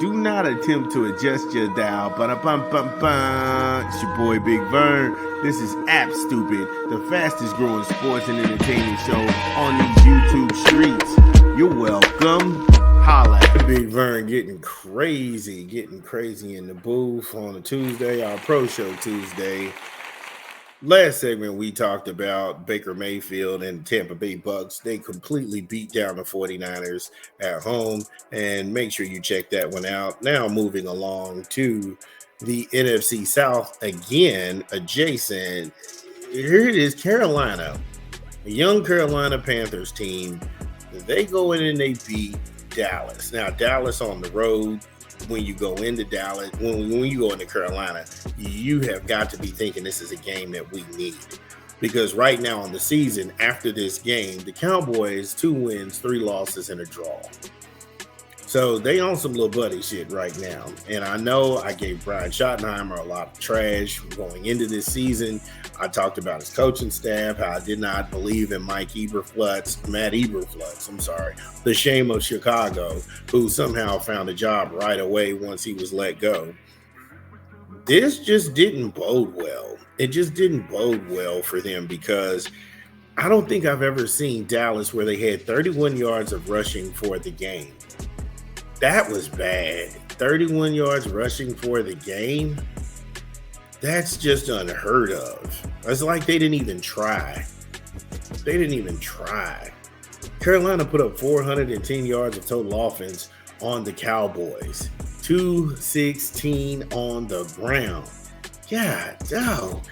Do not attempt to adjust your dial. Ba-da-bum-bum-bum. It's your boy Big Vern. This is App Stupid, the fastest growing sports and entertainment show on these YouTube streets. You're welcome. Holla. Big Vern getting crazy in the booth on a Tuesday, our Pro Show Tuesday. Last segment, we talked about Baker Mayfield and Tampa Bay Bucks. They completely beat down the 49ers at home, and make sure you check that one out. Now moving along to the NFC South again, adjacent. Here it is, Carolina, a young Carolina Panthers team. They go in and they beat Dallas. Now, Dallas on the road. When you go into Dallas, when you go into Carolina, you have got to be thinking this is a game that we need. Because right now in the season, after this game, the Cowboys, 2 wins, 3 losses, and a draw. So they on some little buddy shit right now. And I know I gave Brian Schottenheimer a lot of trash going into this season. I talked about his coaching staff, how I did not believe in Matt Eberflus, the shame of Chicago, who somehow found a job right away once he was let go. This just didn't bode well. It just didn't bode well for them because I don't think I've ever seen Dallas where they had 31 yards of rushing for the game. That was bad. 31 yards rushing for the game. That's just unheard of. It's like they didn't even try. Carolina put up 410 yards of total offense on the Cowboys. 216 on the ground. God, dog.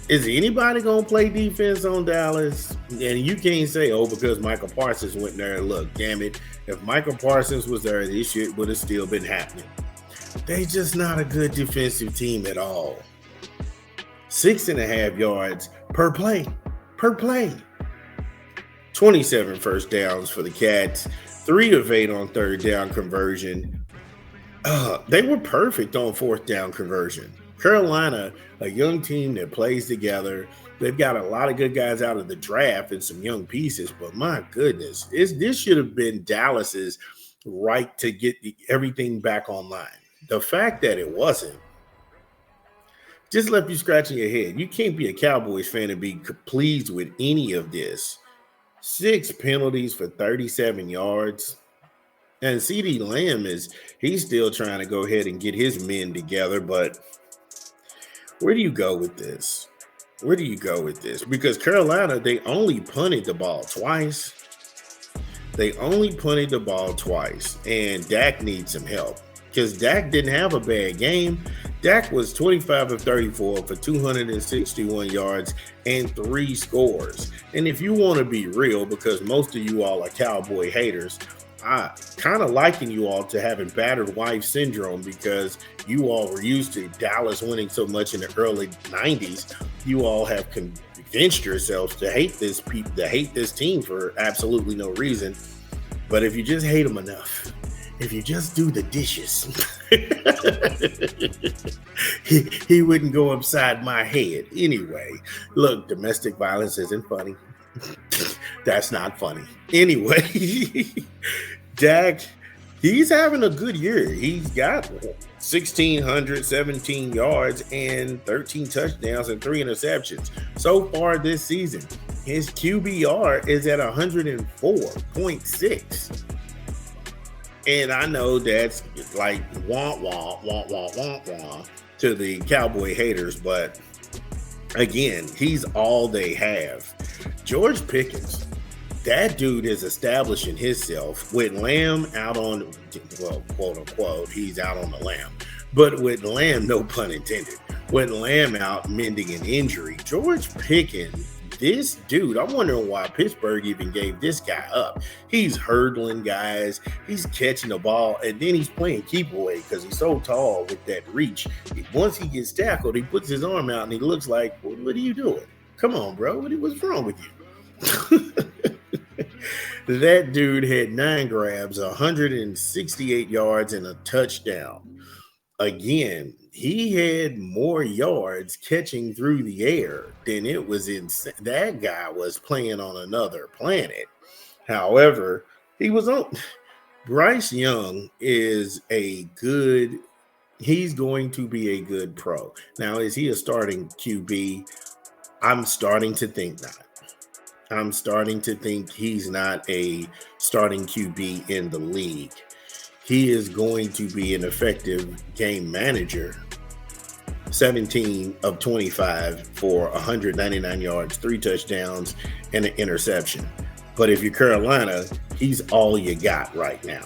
Is anybody going to play defense on Dallas? And you can't say, because Michael Parsons went there. Look, damn it. If Michael Parsons was there, this shit would have still been happening. They just not a good defensive team at all. 6.5 yards per play. 27 first downs for the Cats. 3 of 8 on third down conversion. They were perfect on fourth down conversion. Carolina, a young team that plays together. They've got a lot of good guys out of the draft and some young pieces, but my goodness, this should have been Dallas's right to get everything back online. The fact that it wasn't just left you scratching your head. You can't be a Cowboys fan and be pleased with any of this. 6 penalties for 37 yards. And CeeDee Lamb he's still trying to go ahead and get his men together, but where do you go with this? Because Carolina, they only punted the ball twice. And Dak needs some help because Dak didn't have a bad game. Dak was 25 of 34 for 261 yards and 3 scores. And if you want to be real, because most of you all are Cowboy haters, I kind of liken you all to having battered wife syndrome because you all were used to Dallas winning so much in the early 90s. You all have convinced yourselves to hate this team for absolutely no reason. But if you just hate them enough, if you just do the dishes, he wouldn't go upside my head. Anyway, look, domestic violence isn't funny. That's not funny. Anyway, Dak, he's having a good year. He's got 1,617 yards and 13 touchdowns and 3 interceptions so far this season. His QBR is at 104.6. And I know that's like wah, wah, wah, wah, wah, wah to the Cowboy haters, but again, he's all they have. George Pickens, that dude is establishing himself with Lamb out on, well, quote unquote, he's out on the lamb. But with Lamb, no pun intended, with Lamb out mending an injury, George Pickens, this dude, I'm wondering why Pittsburgh even gave this guy up. He's hurdling guys, he's catching the ball, and then he's playing keep away because he's so tall with that reach. Once he gets tackled, he puts his arm out and he looks like, what are you doing? Come on, bro. What's wrong with you? That dude had 9 grabs, 168 yards, and a touchdown. Again, he had more yards catching through the air than it was insane. That guy was playing on another planet. However, he was on Bryce Young he's going to be a good pro. Now, is he a starting QB? I'm starting to think not. I'm starting to think he's not a starting QB in the league. He is going to be an effective game manager. 17 of 25 for 199 yards, 3 touchdowns, and an interception. But if you're Carolina, he's all you got right now.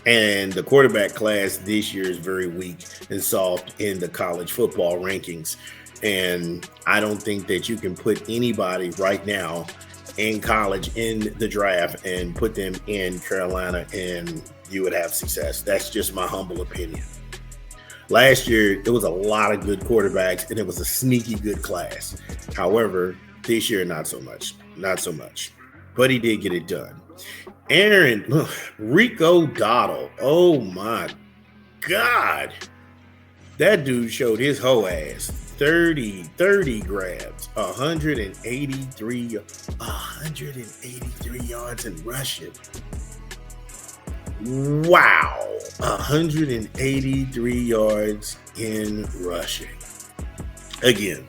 And the quarterback class this year is very weak and soft in the college football rankings. And I don't think that you can put anybody right now in college in the draft and put them in Carolina and you would have success. That's just my humble opinion. Last year, there was a lot of good quarterbacks and it was a sneaky good class. However, this year, not so much. Not so much. But he did get it done. Rico Dottle. Oh my God. That dude showed his whole ass. 30 grabs, 183 yards in rushing. Wow. 183 yards in rushing. Again,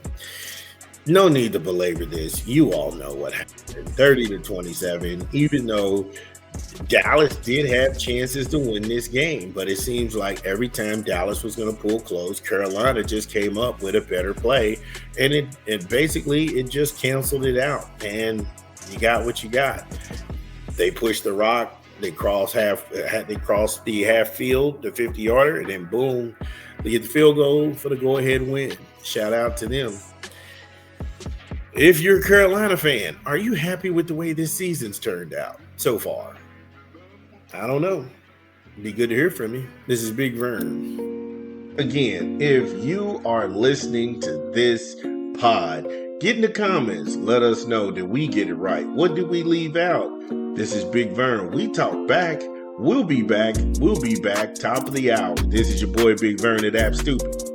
no need to belabor this. You all know what happened. 30-27, even though Dallas did have chances to win this game, but it seems like every time Dallas was going to pull close, Carolina just came up with a better play, and it basically just canceled it out, and you got what you got. They pushed the rock, they crossed the half field, the 50-yarder, and then boom, they get the field goal for the go-ahead win. Shout out to them. If you're a Carolina fan, are you happy with the way this season's turned out so far? I don't know. It'd be good to hear from you. This is Big Vern. Again, if you are listening to this pod, get in the comments. Let us know, did we get it right? What did we leave out? This is Big Vern. We talk back. We'll be back. Top of the hour. This is your boy Big Vern at App Stupid.